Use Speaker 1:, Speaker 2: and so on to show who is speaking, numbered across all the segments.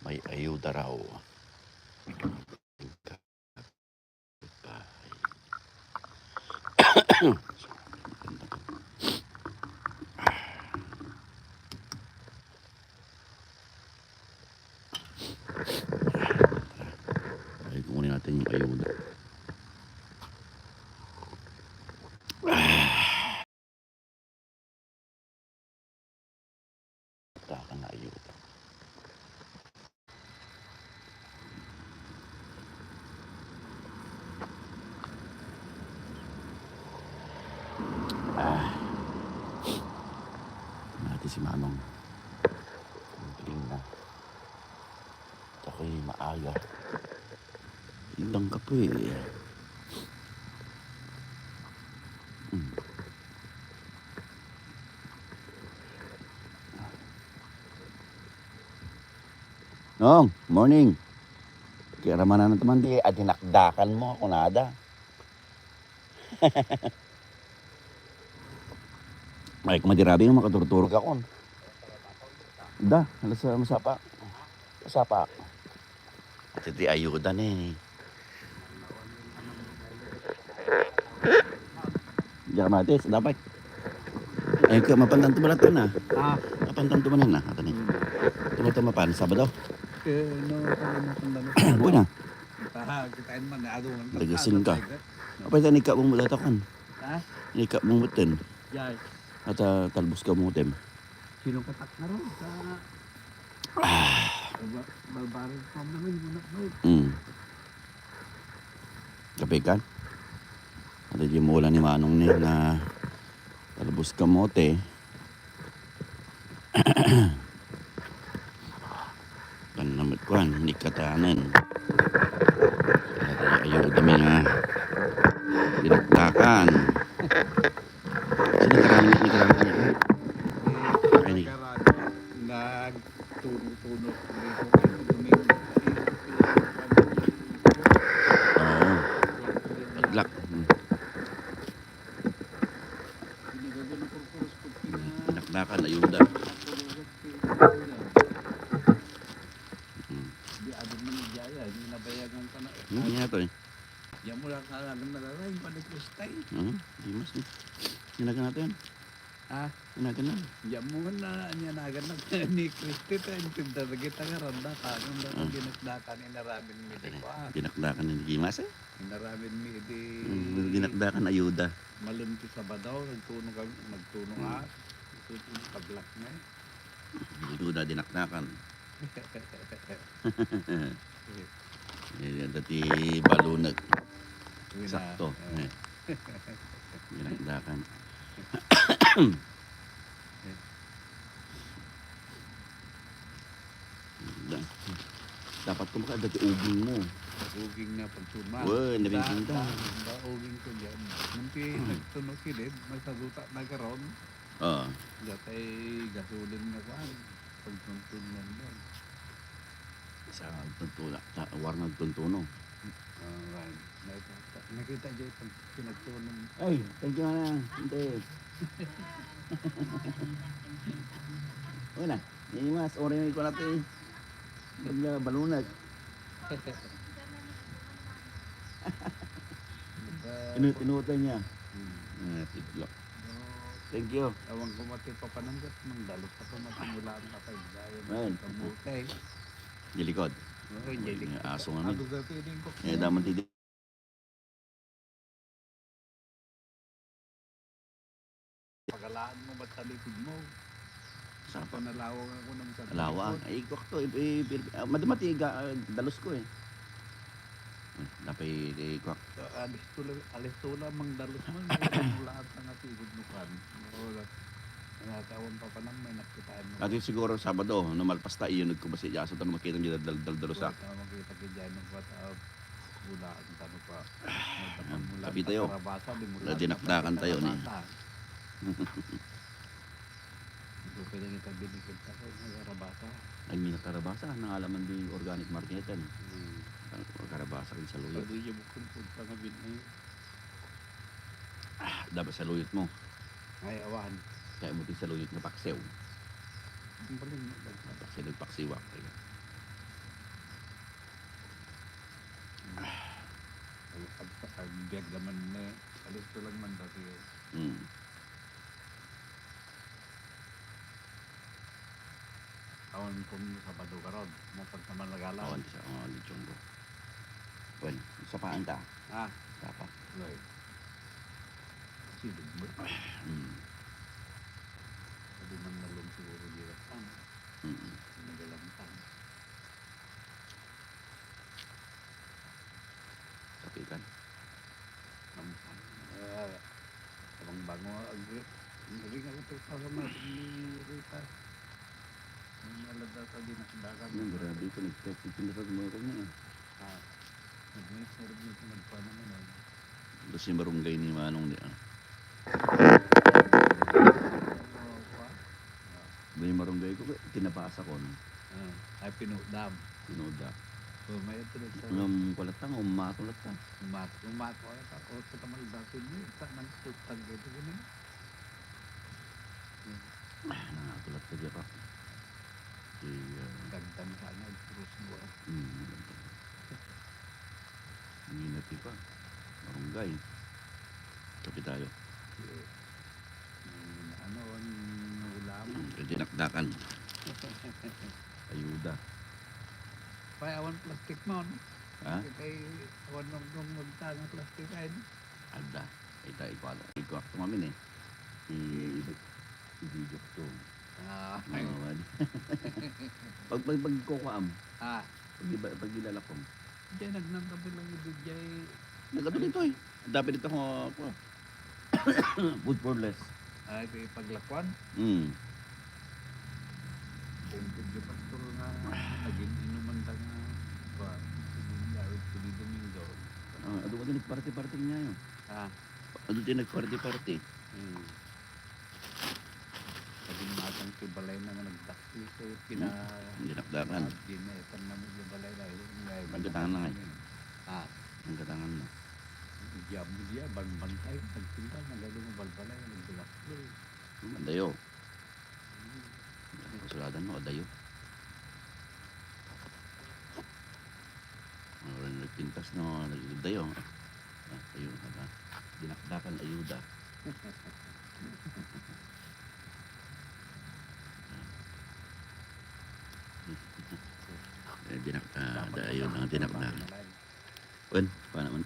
Speaker 1: may ayuda raw. Ay, kunin natin yung ayuda. Taka na ayuda. Natin si Manong. Galing na. At ako'y maaga. Ilang kape eh. Nong, morning. Kaya raman na naman di at tinakdakan mo ako nada. Ay, kumadirabi yung makaturturog ako. Da, halos sa masapa. Masapa. At iti ayuda na eh. Diyan matis, dapat. Ay, ka mapantanto ba nato na? Mapantanto ba na? Ato ni. Ito mapan, Sabado. Buwan na.
Speaker 2: Kitain man na ado man.
Speaker 1: Dagasin ka. Apa sa nika mong mulatakan?
Speaker 2: Ha?
Speaker 1: Nika mong mutin.
Speaker 2: Yay.
Speaker 1: At talbos ka mong mutin.
Speaker 2: Sino katak na ron sa balbarin pa naman muna mo.
Speaker 1: Kape kan? At yung mula ni Manong ni na talbos kamote. Panamit ko ni katanan. Ayaw kami nga dinaktakan. Sino karami ni karami niya? Kani
Speaker 2: Nagtuno-tuno
Speaker 1: Oo. Paglak. Dinakdakan ayuda.
Speaker 2: Di adon man jaya, di nabayagan ka na.
Speaker 1: Nga to eh.
Speaker 2: Yan mo lang kalagan na lalay, panikristay.
Speaker 1: Di mas ni. Ginagan natin. Ginagan na.
Speaker 2: Yan mo na niya nagan na ni Kristi tayo. Tinda na kita nga randa. Tanong na ginakdakan, inaramin mi di ko.
Speaker 1: Dinakdakan ni Gimas eh.
Speaker 2: Inaramin mi di...
Speaker 1: Dinakdakan ayuda.
Speaker 2: Malunti sa badaw, nagtuno kami, nagtuno nga. Nagtuno kablak na eh.
Speaker 1: Ayuda dinakdakan. Yan dati balunag. Sakto. Dinakdakan. Dapat kumakain dati uging mo.
Speaker 2: Uging na pagtuma.
Speaker 1: Uy, nabintinta.
Speaker 2: Uging ko dyan. Munti nagtuno kilid, masaluta na karon.
Speaker 1: Oo.
Speaker 2: Datay gasolin na kuhan. Pagtuntun na doon.
Speaker 1: Sa tuntuna. Warnag tuntuno.
Speaker 2: Nakita dyan pag pinagtunan.
Speaker 1: Ay, thank you na. Hindi. Una, mas orin ko natin. Balunag. Tinutan niya. Titlok. Thank you.
Speaker 2: Awang kumati pa pananggat, mangdalot pa matimulaan na tayo.
Speaker 1: Ayun.
Speaker 2: Kamutay.
Speaker 1: Jilikod.
Speaker 2: Oo, jilikod.
Speaker 1: Aso nga
Speaker 2: Ano gagawin ko?
Speaker 1: daman tidi.
Speaker 2: Pagalaan mo ba't sa likod mo?
Speaker 1: Saan pa?
Speaker 2: Panalawang ako ng sa
Speaker 1: Lawang. Ay, ko to. Madamati, dalos ko eh. Dapat ko.
Speaker 2: Alis to lang mangdalos mo. May lahat ng atigod mo kan. Nakatawang pa pa nang may nakitaan mo.
Speaker 1: At yun siguro Sabado, numalpas tayo, yun nagkubasi jaso tayo makita niya dal-dalos sa.
Speaker 2: Makita ka dyan ng bata. Mula ang tanong pa.
Speaker 1: Tabi tayo. Dinakdakan tayo ni.
Speaker 2: Ito pwede kita binigyan ako ng karabasa.
Speaker 1: Ay, minakarabasa. Nangalaman di organic marketan. Karabasa rin sa luyot.
Speaker 2: Pwede niya bukod po sa ngabit na yun.
Speaker 1: Dapat sa luyot mo.
Speaker 2: Ay, awan.
Speaker 1: Kaya mo din sa luyot na paksew.
Speaker 2: Ang paling.
Speaker 1: Paksew ng paksiwak.
Speaker 2: Ang biyag naman na alisto lang man dati.
Speaker 1: Hmm.
Speaker 2: Awan kong sa Badugarod. Mapag sa Malagalan.
Speaker 1: Awan sa lechong ko. Well, sa paan ta.
Speaker 2: Ah,
Speaker 1: Tapa.
Speaker 2: right. Silid mo.
Speaker 1: Hmm.
Speaker 2: Sabi man nalong siguro diratan.
Speaker 1: Hmm.
Speaker 2: Nagalamtan.
Speaker 1: Kapikan.
Speaker 2: Nampan. Abang bango agri. Ring ako ito sa mga ni Rita. Ang alada sa dinakdagan.
Speaker 1: Yung grabe ko. Nag-text. Pinatag mo ako niya.
Speaker 2: Ah, nag-measure dito nagpano naman.
Speaker 1: Tapos yung barunggay ni Manong niya. May marunggay ko. Tinabasa ko.
Speaker 2: Ay pinudam.
Speaker 1: Tinoda.
Speaker 2: So may ito rin sa
Speaker 1: Kulatang. Umatulatang.
Speaker 2: umat ko ay ako sa tamal dati ni sa man tutag ito gani.
Speaker 1: Nakatulat ka dyan pa.
Speaker 2: Gagdan ka na terus mo.
Speaker 1: Minati pa. Marunggay. Kapi tayo.
Speaker 2: Ano ang ulam?
Speaker 1: Dinakdakan. Ayuda.
Speaker 2: Pay awan plastic mo.
Speaker 1: Ha?
Speaker 2: Kay awan nung magtang plastic ay.
Speaker 1: Ada. Ita igual. Igual ko mamin eh. I-video ko.
Speaker 2: Ah,
Speaker 1: Pag kukuam.
Speaker 2: ah,
Speaker 1: Pag ilalakong.
Speaker 2: diyan nagnantabi lang yung DJ.
Speaker 1: Nagkado dito eh. Dapat dito ko. Food for less.
Speaker 2: Ay, kay paglakwan. Tungkol yung pastor na naging inuman ta nga. Ba, sinunod ko di Domingo.
Speaker 1: Ado ko din party-party niya yun.
Speaker 2: Ah,
Speaker 1: Ado din nag-party-party.
Speaker 2: Paging matang si balay na nga nagdakti sa
Speaker 1: Dinakdakan.
Speaker 2: Ginetan na mo yung balay na yun.
Speaker 1: Ang katangan na nga.
Speaker 2: Ah,
Speaker 1: Ang katangan mo.
Speaker 2: diyan mo diya, bantay, nagpinta, nagalo mo balbalay, nagdakti.
Speaker 1: Adayo. Kasuladan mo, adayo. Nagpintas no, nagdayo. Ayun, dinakdakan ayuda. Ayun ang dinakdakan. Wen, paano man?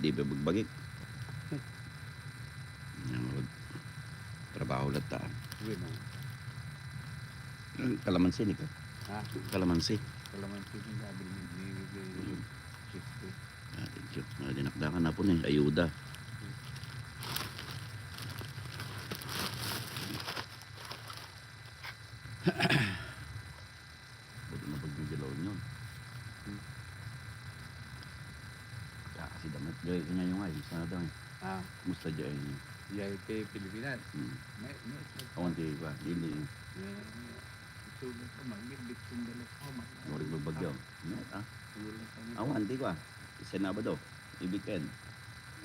Speaker 1: Di ba bagbagik? Trabaho lang taan. Kalamansi ni ka?
Speaker 2: Ha?
Speaker 1: Kalamansi.
Speaker 2: Kalamansi ni sabi ni Chico.
Speaker 1: Thank you. Dinakdakan na po ni ayuda. Buti na pagbigalaw nyo. Kasi damit. Joy, kanya yung ay. Sana daw eh.
Speaker 2: Ah,
Speaker 1: Musta joy nyo?
Speaker 2: yay kay Pilipinas. May
Speaker 1: Awan di ba? Dili.
Speaker 2: sulit ko magigit kung dalas ko mag.
Speaker 1: Murig magbagyaw. Awan di ba? Senabado. Ibiken.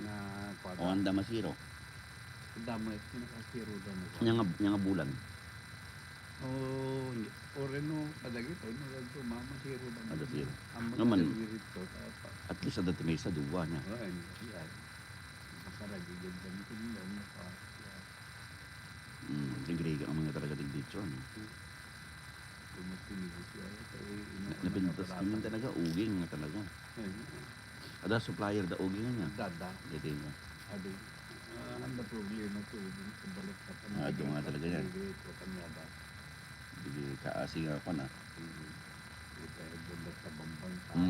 Speaker 2: Na kwata.
Speaker 1: Awan damasiro.
Speaker 2: Damo ito nakasiro damo.
Speaker 1: Nya nga bulan.
Speaker 2: Oh, oreno kadagit ay no mama siro damo.
Speaker 1: Ada siro.
Speaker 2: Naman
Speaker 1: Naman.
Speaker 2: dito pa.
Speaker 1: At least ada may sa duwa niya.
Speaker 2: Ay, yan. Makaragi din kami tingnan mo pa.
Speaker 1: Nagriga ang mga talaga dito.
Speaker 2: Tumutinigo siya.
Speaker 1: Napintas kami talaga. Uging nga talaga. Ada supplier da uging niya.
Speaker 2: Dada.
Speaker 1: Dito nga.
Speaker 2: Adi. Ang problema to sa balik sa kanila.
Speaker 1: Ado nga talaga yan.
Speaker 2: Ito kanyada.
Speaker 1: Hindi kaasi nga ako na.
Speaker 2: Ito ay bulat sa bambang tao.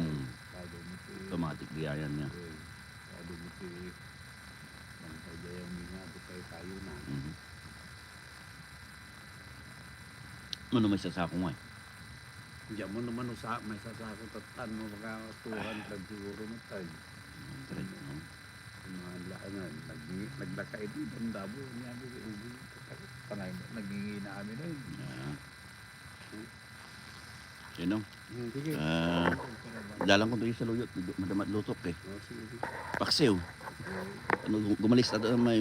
Speaker 2: Kado mo si...
Speaker 1: Automatic diyayan niya.
Speaker 2: Kado mo si... Bantay dayang mga kay tayo na.
Speaker 1: Ano may sasako nga eh.
Speaker 2: Diyan mo naman may sasakot at ano makakatuhan pag siguro mo tayo. Ano, naglakay din ang dabo niya panay nagingin namin eh.
Speaker 1: Sino?
Speaker 2: Sige.
Speaker 1: Dalang ko doon sa luyot. Madamat lutok eh.
Speaker 2: Sige.
Speaker 1: Paksiw. Ano, gumalis na may